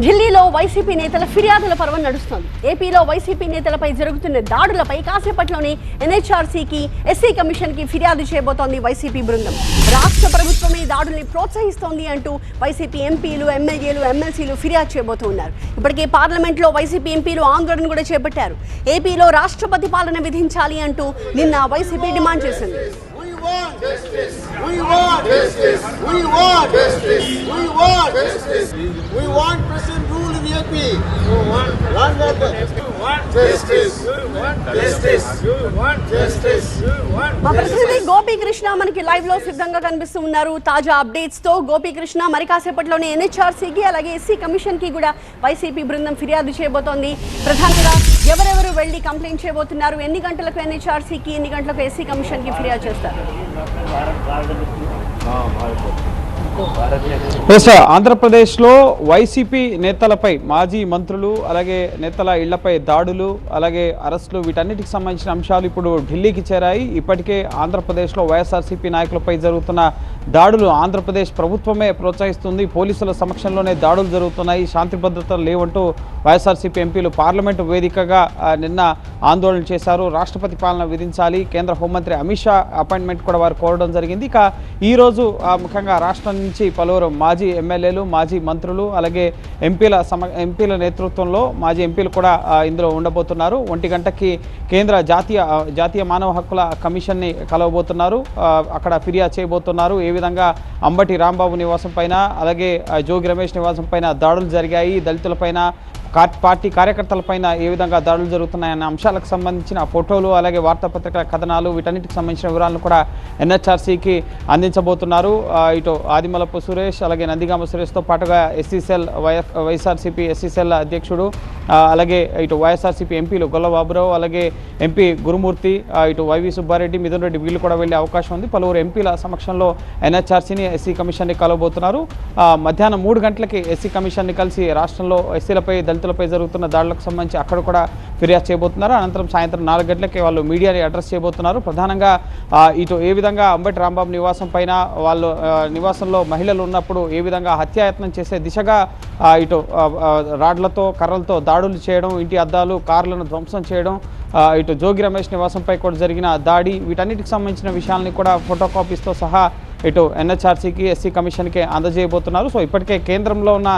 ఢిల్లీలో వైసీపీ నేతల ఫిర్యాదుల పర్వం నడుస్తోంది. ఏపీలో వైసీపీ నేతలపై జరుగుతున్న దాడులపై కాసేపట్లోనే ఎన్హెచ్ఆర్సీకి, ఎస్సీ కమిషన్కి ఫిర్యాదు చేయబోతోంది వైసీపీ బృందం. రాష్ట్ర ప్రభుత్వమే దాడుల్ని ప్రోత్సహిస్తోంది అంటూ వైసీపీ ఎంపీలు, ఎమ్మెల్యేలు, ఎమ్మెల్సీలు ఫిర్యాదు చేయబోతున్నారు. ఇప్పటికే పార్లమెంట్లో వైసీపీ ఎంపీలు ఆందోళన కూడా చేపట్టారు. ఏపీలో రాష్ట్రపతి పాలన విధించాలి అంటూ నిన్న వైసీపీ డిమాండ్ చేసింది. We want justice. We want justice. We want justice. We want president rule in AP. You want justice. You want justice. You want justice. మా ప్రతినిధి గోపీకృష్ణ మనకి లైవ్ లో సిద్ధంగా కనిపిస్తూ ఉన్నారు. తాజా అప్డేట్స్ తో గోపీకృష్ణ, మరి కాసేపట్లోనే ఎన్హెచ్ఆర్సీకి అలాగే ఎస్సీ కమిషన్ కి కూడా వైసీపీ బృందం ఫిర్యాదు చేయబోతోంది. ప్రధానంగా ఎవరెవరు వెళ్లి కంప్లైంట్ చేయబోతున్నారు, ఎన్ని గంటలకు ఎన్హెచ్ఆర్సీకి, ఎన్ని గంటలకు ఎస్సీ కమిషన్ కి ఫిర్యాదు చేస్తారు? ఆంధ్రప్రదేశ్లో వైసీపీ నేతలపై, మాజీ మంత్రులు అలాగే నేతల ఇళ్లపై దాడులు అలాగే అరెస్టులు, వీటన్నిటికి సంబంధించిన అంశాలు ఇప్పుడు ఢిల్లీకి చేరాయి. ఇప్పటికే ఆంధ్రప్రదేశ్లో వైఎస్ఆర్సీపీ నాయకులపై జరుగుతున్న దాడులు ఆంధ్రప్రదేశ్ ప్రభుత్వమే ప్రోత్సహిస్తుంది. పోలీసుల సమక్షంలోనే దాడులు జరుగుతున్నాయి, శాంతి భద్రతలు లేవంటూ వైఎస్ఆర్సీపీ ఎంపీలు పార్లమెంటు వేదికగా నిన్న ఆందోళన చేశారు. రాష్ట్రపతి పాలన విధించాలి, కేంద్ర హోంమంత్రి అమిత్ షా అపాయింట్మెంట్ కూడా వారు కోరడం జరిగింది. ఇక ఈరోజు ముఖ్యంగా రాష్ట్రం నుంచి పలువురు మాజీ ఎమ్మెల్యేలు, మాజీ మంత్రులు అలాగే ఎంపీల నేతృత్వంలో మాజీ ఎంపీలు కూడా ఇందులో ఉండబోతున్నారు. 1 గంటకి కేంద్ర జాతీయ మానవ హక్కుల కమిషన్ని కలవబోతున్నారు. అక్కడ ఫిర్యాదు చేయబోతున్నారు. ఏ విధంగా అంబటి రాంబాబు నివాసం పైన అలాగే జోగి రమేష్ నివాసం పైన దాడులు జరిగాయి, దళితులపైన, పార్టీ కార్యకర్తలపైన ఏ విధంగా దాడులు జరుగుతున్నాయన్న అంశాలకు సంబంధించిన ఫోటోలు అలాగే వార్తాపత్రికల కథనాలు, వీటన్నిటికి సంబంధించిన వివరాలను కూడా ఎన్హెచ్ఆర్సీకి అందించబోతున్నారు. ఇటు ఆదిమలపు సురేష్ అలాగే నందిగామ సురేష్తో పాటుగా ఎస్సీసెల్, వైఎస్ఆర్సీపీ ఎస్సీసెల్ అధ్యక్షుడు, అలాగే ఇటు వైఎస్ఆర్సీపీ ఎంపీలు గొల్ల బాబురావు అలాగే ఎంపీ గురుమూర్తి, ఇటు వైవి సుబ్బారెడ్డి, మిథున్ రెడ్డి, వీళ్ళు కూడా వెళ్ళే అవకాశం ఉంది. పలువురు ఎంపీల సమక్షంలో ఎన్హెచ్ఆర్సీని, ఎస్సీ కమిషన్ని కలవబోతున్నారు. మధ్యాహ్నం 3 గంటలకి ఎస్సీ కమిషన్ని కలిసి రాష్ట్రంలో ఎస్సీలపై, దళితులపై జరుగుతున్న దాడులకు సంబంధించి అక్కడ కూడా ఫిర్యాదు చేయబోతున్నారు. అనంతరం సాయంత్రం 4 గంటలకి వాళ్ళు మీడియాని అడ్రస్ చేయబోతున్నారు. ప్రధానంగా ఇటు ఏ విధంగా అంబటి రాంబాబు నివాసం పైన, వాళ్ళు నివాసంలో మహిళలు ఉన్నప్పుడు ఏ విధంగా హత్యాయత్నం చేసే దిశగా ఇటు రాడ్లతో, కర్రలతో దాడులు చేయడం, ఇంటి అద్దాలు, కార్లను ధ్వంసం చేయడం, ఇటు జోగి రమేష్ నివాసంపై కూడా జరిగిన దాడి, వీటన్నిటికి సంబంధించిన విషయాలని కూడా ఫోటో కాపీస్తో సహా ఇటు ఎన్హెచ్ఆర్సీకి, ఎస్సీ కమిషన్కి అందజేయబోతున్నారు. సో ఇప్పటికే కేంద్రంలో ఉన్న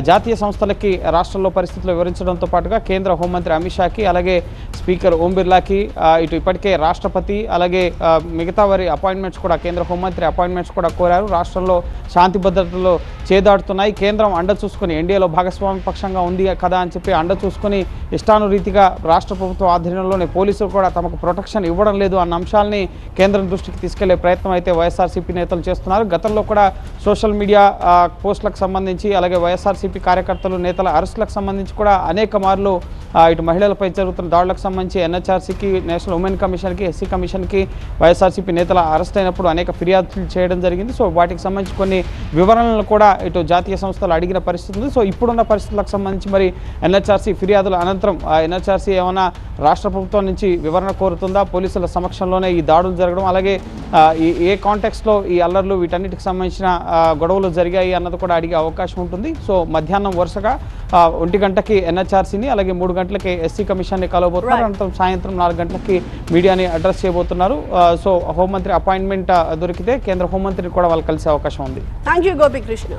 జాతీయ సంస్థలకి రాష్ట్రంలో పరిస్థితులు వివరించడంతో పాటుగా కేంద్ర హోంమంత్రి అమిత్ షాకి అలాగే స్పీకర్ ఓం బిర్లాకి, ఇటు ఇప్పటికే రాష్ట్రపతి అలాగే మిగతా వారి అపాయింట్మెంట్స్ కూడా, కేంద్ర హోంమంత్రి అపాయింట్మెంట్స్ కూడా కోరారు. రాష్ట్రంలో శాంతి భద్రతలు చేదాడుతున్నాయి, కేంద్రం అండ చూసుకొని, ఎన్డీఏలో భాగస్వామ్య పక్షంగా ఉంది కదా అని చెప్పి అండ చూసుకొని ఇష్టానురీతిగా రాష్ట్ర ప్రభుత్వ ఆధ్వర్యంలోనే పోలీసులు కూడా తమకు ప్రొటెక్షన్ ఇవ్వడం లేదు అన్న అంశాలని కేంద్రం దృష్టికి తీసుకెళ్లే ప్రయత్నం అయితే వైఎస్ఆర్సీపీ నేతలు చేస్తున్నారు. గతంలో కూడా సోషల్ మీడియా పోస్టులకు సంబంధించి అలాగే వైఎస్ఆర్సీపీ కార్యకర్తలు, నేతల అరెస్టులకు సంబంధించి కూడా అనేక మార్లు ఇటు మహిళలపై జరుగుతున్న దాడులకు సంబంధించి ఎన్హెచ్ఆర్సీకి, నేషనల్ ఉమెన్ కమిషన్కి, ఎస్సీ కమిషన్కి వైఎస్ఆర్సీపీ నేతల అరెస్ట్ అయినప్పుడు అనేక ఫిర్యాదులు చేయడం జరిగింది. సో వాటికి సంబంధించి కొన్ని వివరణలు కూడా ఇటు జాతీయ సంస్థలు అడిగిన పరిస్థితి ఉంది. సో ఇప్పుడున్న పరిస్థితులకు సంబంధించి మరి ఎన్హెచ్ఆర్సీ ఫిర్యాదుల అనంతరం ఎన్హెచ్ఆర్సీ ఏమైనా రాష్ట్ర ప్రభుత్వం నుంచి వివరణ కోరుతుందా, పోలీసుల సమక్షంలోనే ఈ దాడులు జరగడం, అలాగే ఏ కాంటెక్స్లో ఈ అల్లర్లు, వీటన్నిటికి సంబంధించిన గొడవలు జరిగాయి అన్నది కూడా అడిగే అవకాశం ఉంటుంది. సో మధ్యాహ్నం వరుసగా 1 గంటకి ఎన్హెచ్ఆర్సీని అలాగే 3 గంటలకి ఎస్సీ కమిషన్ని కలవబోతున్నారు. అనంతరం సాయంత్రం 4 గంటలకి మీడియాని అడ్రస్ చేయబోతున్నారు. సో హోంమంత్రి అపాయింట్మెంట్ దొరికితే కేంద్ర హోంమంత్రిని కూడా వాళ్ళు కలిసే అవకాశం ఉంది. Thank you Gopikrishna.